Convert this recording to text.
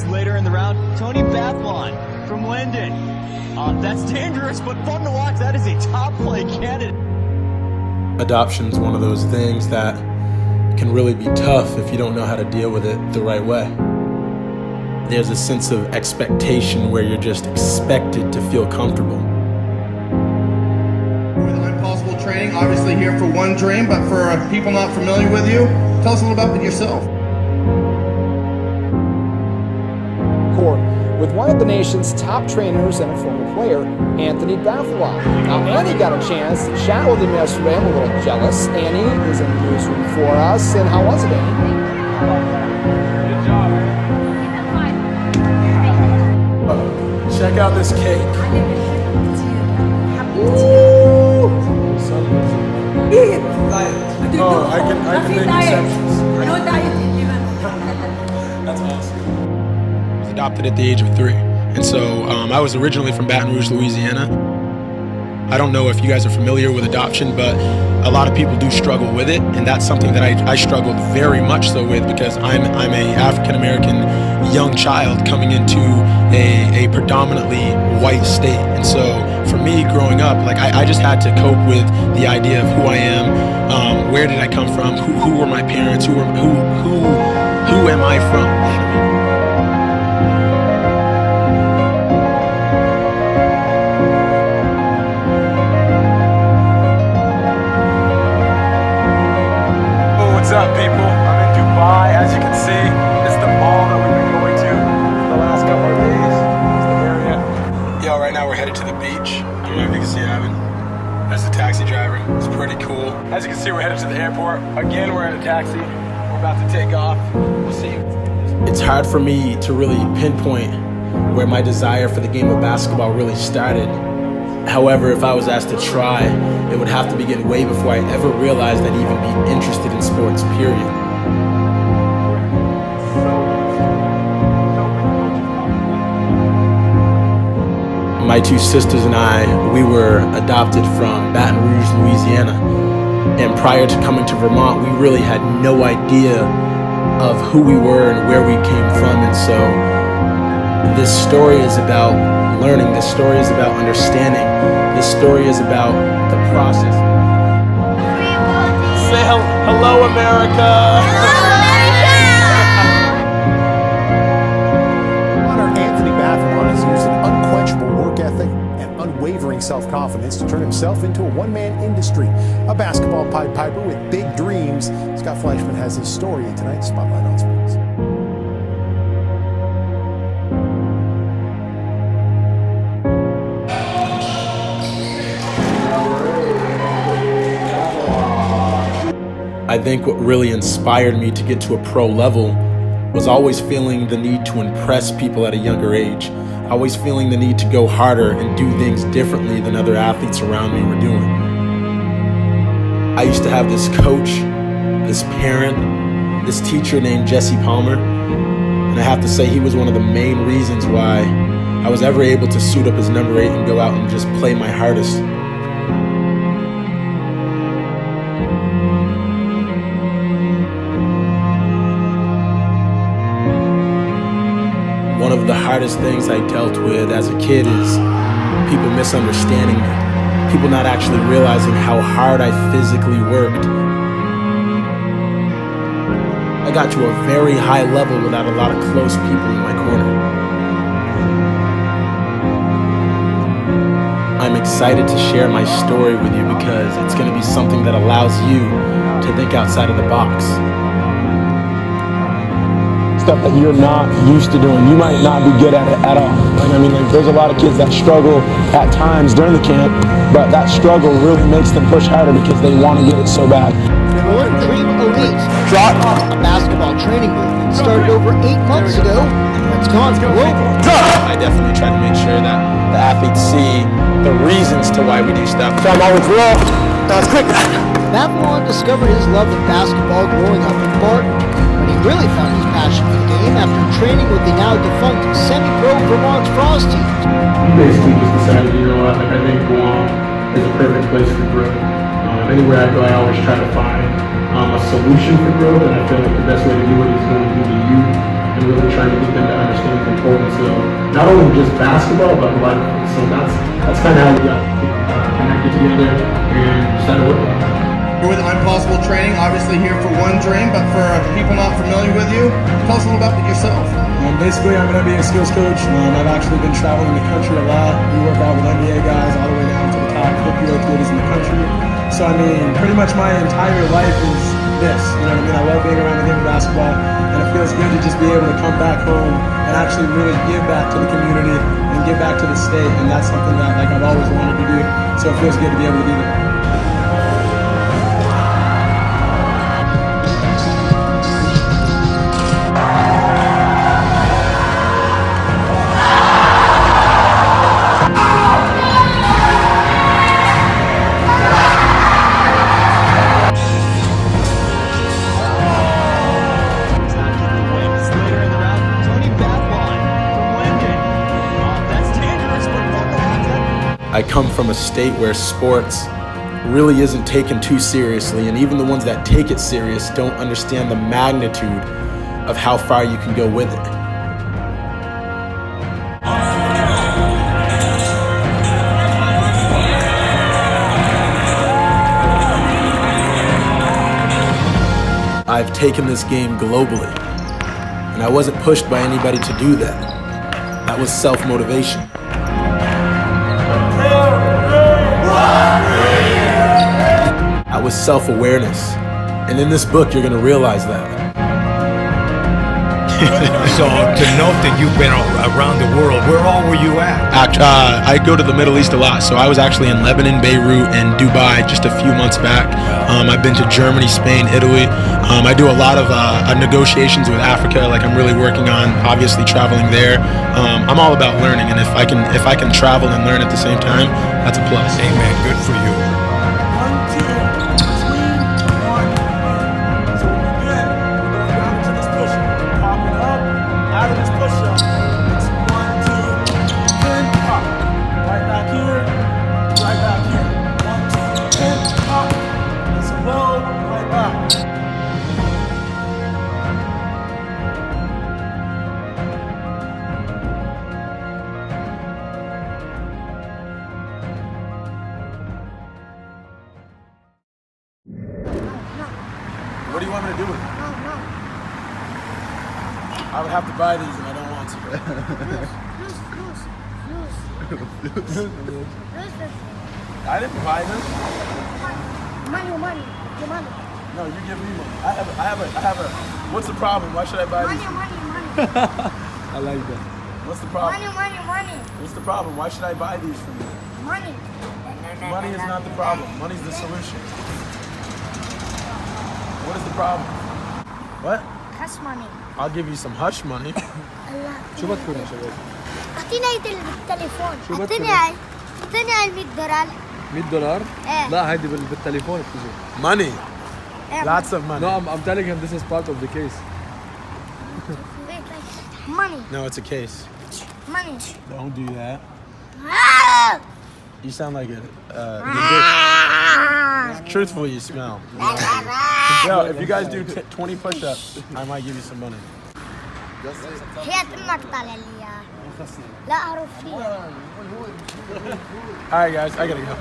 Later in the round, Tony Bathalon from Linden. That's dangerous, but fun to watch. That is a top play candidate. Adoption is one of those things that can really be tough if you don't know how to deal with it the right way. There's a sense of expectation where you're just expected to feel comfortable. With Impossible Training, obviously here for one dream, but for people not familiar with you, tell us a little about yourself. With one of the nation's top trainers and a former player, Anthony Bathalon. Now, Annie got a chance to chat with him yesterday. I'm a little jealous. Annie is in the newsroom for us. And how was it, Annie? Good job. Check out this cake. Oh, I can make exceptions. No diet even. That's awesome. I was adopted at the age of 3. And so I was originally from Baton Rouge, Louisiana. I don't know if you guys are familiar with adoption, but a lot of people do struggle with it. And that's something that I struggled very much so with, because I'm a African-American young child coming into a predominantly white state. And so for me growing up, like I just had to cope with the idea of who I am, where did I come from, who were my parents, who am I from? What's up, people? I'm in Dubai. As you can see, it's the mall that we've been going to the last couple of days. It's the area. Yo, right now we're headed to the beach. I don't know if you can see Evan. That's the taxi driver. It's pretty cool. As you can see, we're headed to the airport. Again, we're in a taxi. We're about to take off. We'll see. It's hard for me to really pinpoint where my desire for the game of basketball really started. However, if I was asked to try, it would have to begin way before I ever realized I'd even be interested in sports, period. My 2 sisters and I, we were adopted from Baton Rouge, Louisiana. And prior to coming to Vermont, we really had no idea of who we were and where we came from. And so this story is about learning. This story is about understanding. This story is about the process. Say hello, America! Modern Anthony Bathalon has used an unquenchable work ethic and unwavering self-confidence to turn himself into a one-man industry. A basketball Pied Piper with big dreams. Scott Fleischman has his story in tonight's Spotlight on Sports. I think what really inspired me to get to a pro level was always feeling the need to impress people at a younger age. Always feeling the need to go harder and do things differently than other athletes around me were doing. I used to have this coach, this parent, this teacher named Jesse Palmer, and I have to say he was one of the main reasons why I was ever able to suit up as number 8 and go out and just play my hardest. One of the hardest things I dealt with as a kid is people misunderstanding me, people not actually realizing how hard I physically worked. I got to a very high level without a lot of close people in my corner. I'm excited to share my story with you because it's going to be something that allows you to think outside of the box. Stuff that you're not used to doing. You might not be good at it at all. There's a lot of kids that struggle at times during the camp, but that struggle really makes them push harder because they want to get it so bad. Dream Elite, a basketball training movement started over 8 months ago. It's gone global. I definitely try to make sure that the athletes see the reasons to why we do stuff. So I'm always raw. That's quick. Bathalon discovered his love of basketball growing up in Barton, but he really found his passion for the game after training with the now defunct semi-pro Vermont Frost team. Basically just decided, I think Guam is a perfect place for growth. Anywhere I go, I always try to find a solution for growth, and I feel like the best way to do it is going to do to you and really trying to get them to understand the importance of not only just basketball, but life. So that's kind of how we got connected together and started working. We're with Impossible Training, obviously here for one dream, but for people not familiar with you, tell us a little about yourself. Basically, I'm an NBA skills coach. I've actually been traveling the country a lot. We work out with NBA guys all the way down to the top 50 athletes in the country. So, I mean, pretty much my entire life is this. You know what I mean? I love being around the game of basketball, and it feels good to just be able to come back home and actually really give back to the community and give back to the state. And that's something that I've always wanted to do. So it feels good to be able to do that. I come from a state where sports really isn't taken too seriously, and even the ones that take it serious don't understand the magnitude of how far you can go with it. I've taken this game globally, and I wasn't pushed by anybody to do that. That was self-motivation. That was self-awareness. And in this book, you're going to realize that. So to note that you've been around the world, where all were you at? I go to the Middle East a lot. So I was actually in Lebanon, Beirut, and Dubai just a few months back. I've been to Germany, Spain, Italy. I do a lot of negotiations with Africa. Like I'm really working on obviously traveling there. I'm all about learning, and if I can travel and learn at the same time, that's a plus. Amen. Good for you. What do you want me to do with it? No. I would have to buy these and I don't want to. I didn't buy them. Money. No, you give me money. I have a. What's the problem? Why should I buy these? Money. I like that. What's the problem? Money. What's the problem? Why should I buy these from you? Money. Money is not the problem. Money's the solution. What is the problem? What? Cash money. I'll give you some hush money. شو بدكم يا شباب؟ اعطيني التليفون. اعطيني $100. $100? ايه. لا هيدي بالتليفون بتجي. Money. Lots of money. No, I'm telling him this is part of the case. Money. No, it's a case. Money. Don't do that. Ah! You sound like a. Truthfully, you smell. Yo, if you guys do 20 push-ups, I might give you some money. هي امك طالع لي لا اعرف فيها. All right, guys, I gotta go.